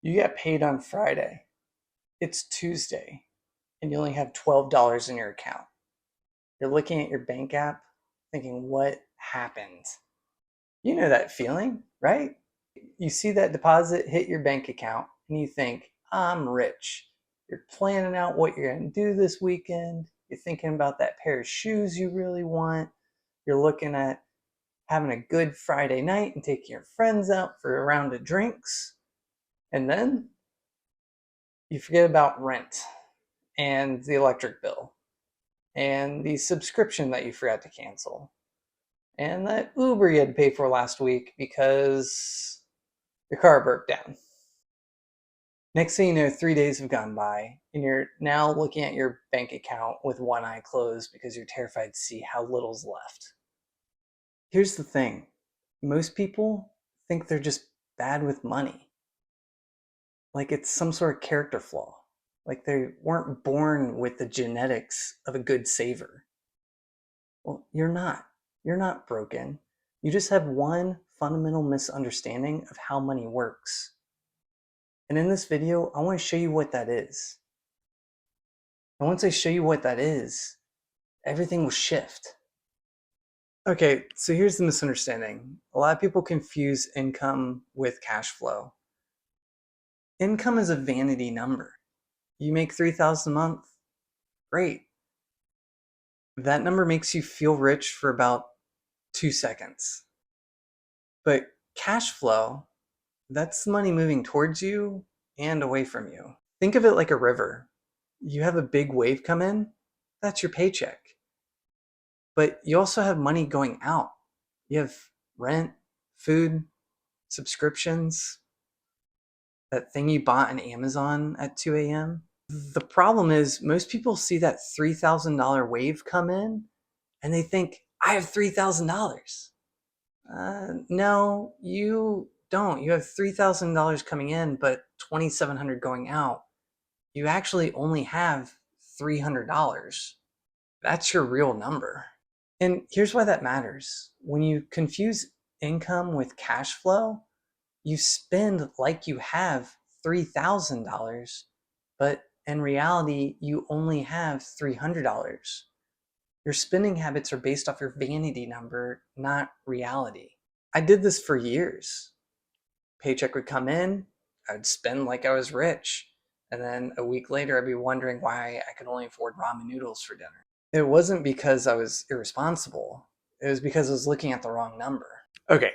You get paid on Friday. It's Tuesday, and you only have $12 in your account. You're looking at your bank app thinking, what happened? You know that feeling, right? You see that deposit hit your bank account, and you think, I'm rich. You're planning out what you're going to do this weekend. You're thinking about that pair of shoes you really want. You're looking at having a good Friday night and taking your friends out for a round of drinks. And then you forget about rent and the electric bill and the subscription that you forgot to cancel and that Uber you had to pay for last week because your car broke down. Next thing you know, 3 days have gone by and you're now looking at your bank account with one eye closed because you're terrified to see how little's left. Here's the thing. Most people think they're just bad with money. Like it's some sort of character flaw. Like they weren't born with the genetics of a good saver. Well, you're not. You're not broken. You just have one fundamental misunderstanding of how money works. And in this video, I want to show you what that is. And once I show you what that is, everything will shift. Okay, so here's the misunderstanding. A lot of people confuse income with cash flow. Income is a vanity number. You make $3,000 a month, great. That number makes you feel rich for about 2 seconds. But cash flow, that's money moving towards you and away from you. Think of it like a river. You have a big wave come in, that's your paycheck. But you also have money going out. You have rent, food, subscriptions, that thing you bought on Amazon at 2 a.m. The problem is most people see that $3,000 wave come in and they think, I have $3,000. No, you don't. You have $3,000 coming in, but $2,700 going out. You actually only have $300. That's your real number. And here's why that matters. When you confuse income with cash flow, you spend like you have $3,000, but in reality, you only have $300. Your spending habits are based off your vanity number, not reality. I did this for years. Paycheck would come in, I'd spend like I was rich. And then a week later, I'd be wondering why I could only afford ramen noodles for dinner. It wasn't because I was irresponsible. It was because I was looking at the wrong number. Okay,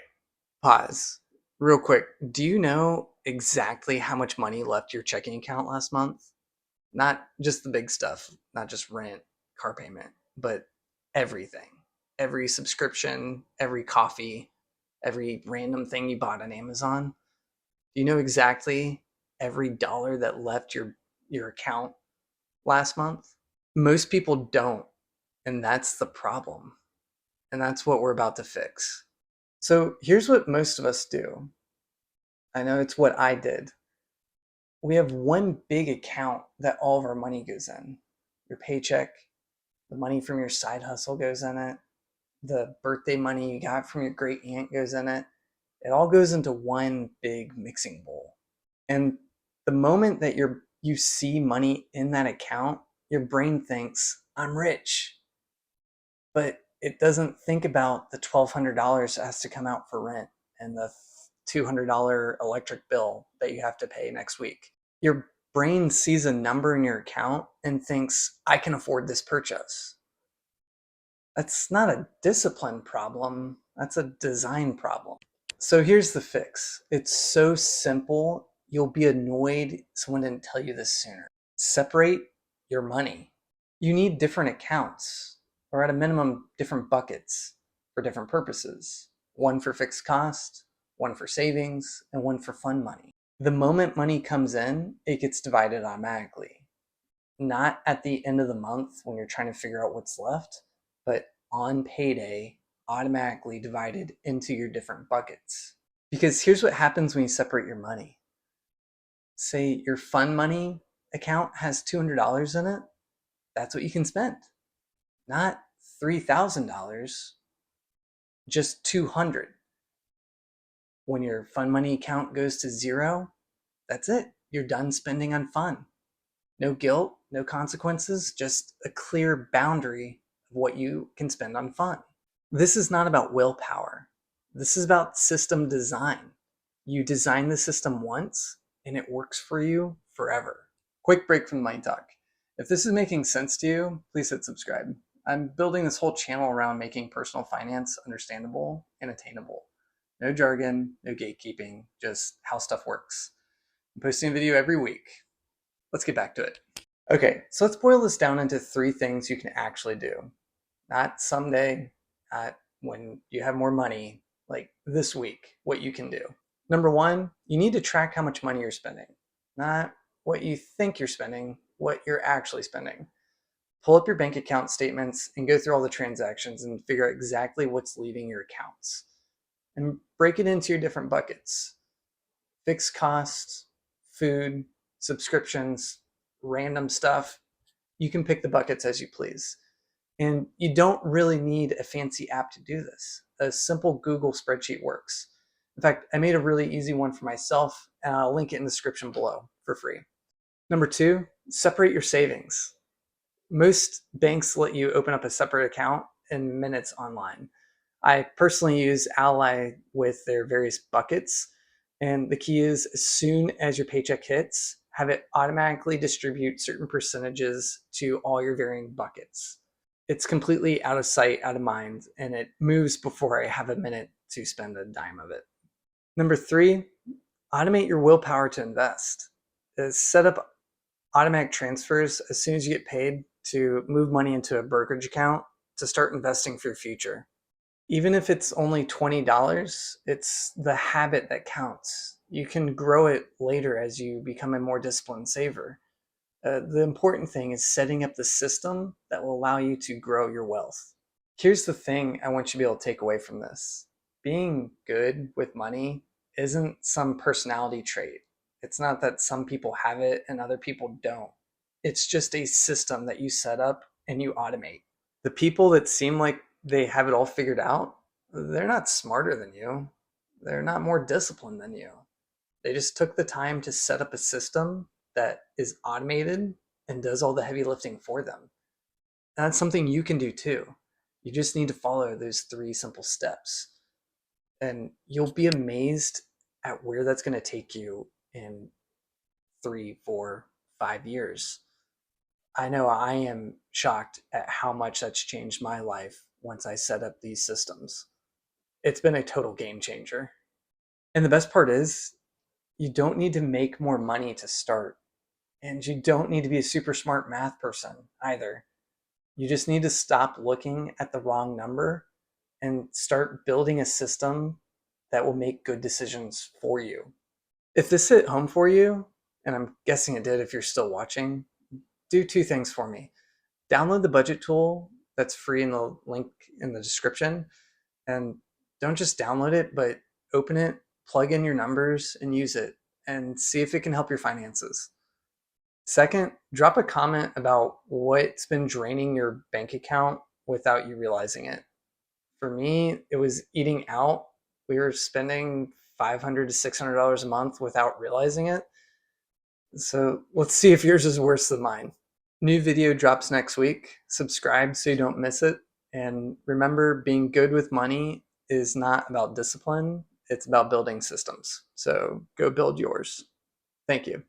pause. Real quick, do you know exactly how much money left your checking account last month? Not just the big stuff, not just rent, car payment, but everything. Every subscription, every coffee, every random thing you bought on Amazon. Do you know exactly every dollar that left your account last month? Most people don't, and that's the problem. And that's what we're about to fix. So here's what most of us do. I know it's what I did. We have one big account that all of our money goes in. Your paycheck, the money from your side hustle goes in it, the birthday money you got from your great aunt goes in it. It all goes into one big mixing bowl. And the moment that you see money in that account, your brain thinks, I'm rich. But it doesn't think about the $1,200 that has to come out for rent and the $200 electric bill that you have to pay next week. Your brain sees a number in your account and thinks, I can afford this purchase. That's not a discipline problem, that's a design problem. So here's the fix. It's so simple, you'll be annoyed someone didn't tell you this sooner. Separate your money. You need different accounts, or at a minimum, different buckets for different purposes. One for fixed cost, one for savings, and one for fun money. The moment money comes in, it gets divided automatically. Not at the end of the month when you're trying to figure out what's left, but on payday, automatically divided into your different buckets. Because here's what happens when you separate your money. Say your fun money account has $200 in it, that's what you can spend. Not $3,000, just $200. When your fun money account goes to zero, That's it. You're done spending on fun. No guilt, no consequences, just a clear boundary of what you can spend on fun. This is not about willpower. This is about system design. You design the system once and it works for you forever. Quick break from Money Talk. If this is making sense to you, please hit subscribe. I'm building this whole channel around making personal finance understandable and attainable. No jargon, no gatekeeping, just how stuff works. I'm posting a video every week. Let's get back to it. Okay, so let's boil this down into 3 things you can actually do. Not someday, not when you have more money, like this week, what you can do. Number 1, you need to track how much money you're spending. Not what you think you're spending, what you're actually spending. Pull up your bank account statements and go through all the transactions and figure out exactly what's leaving your accounts. And break it into your different buckets. Fixed costs, food, subscriptions, random stuff. You can pick the buckets as you please. And you don't really need a fancy app to do this. A simple Google spreadsheet works. In fact, I made a really easy one for myself, and I'll link it in the description below for free. Number 2, separate your savings. Most banks let you open up a separate account in minutes online. I personally use Ally with their various buckets. And the key is, as soon as your paycheck hits, have it automatically distribute certain percentages to all your varying buckets. It's completely out of sight, out of mind, and it moves before I have a minute to spend a dime of it. Number 3, automate your willpower to invest. Set up automatic transfers as soon as you get paid to move money into a brokerage account to start investing for your future. Even if it's only $20, it's the habit that counts. You can grow it later as you become a more disciplined saver. The important thing is setting up the system that will allow you to grow your wealth. Here's the thing I want you to be able to take away from this. Being good with money isn't some personality trait. It's not that some people have it and other people don't. It's just a system that you set up and you automate. The people that seem like they have it all figured out, they're not smarter than you. They're not more disciplined than you. They just took the time to set up a system that is automated and does all the heavy lifting for them. And that's something you can do too. You just need to follow those 3 simple steps. And you'll be amazed at where that's going to take you in 3, 4, 5 years. I know I am shocked at how much that's changed my life once I set up these systems. It's been a total game changer. And the best part is, you don't need to make more money to start. And you don't need to be a super smart math person either. You just need to stop looking at the wrong number and start building a system that will make good decisions for you. If this hit home for you, and I'm guessing it did if you're still watching, do 2 things for me. Download the budget tool that's free in the link in the description. And don't just download it, but open it, plug in your numbers, and use it, and see if it can help your finances. Second, drop a comment about what's been draining your bank account without you realizing it. For me, it was eating out. We were spending $500 to $600 a month without realizing it. So let's see if yours is worse than mine. New video drops next week. Subscribe so you don't miss it. And remember, being good with money is not about discipline. It's about building systems. So go build yours. Thank you.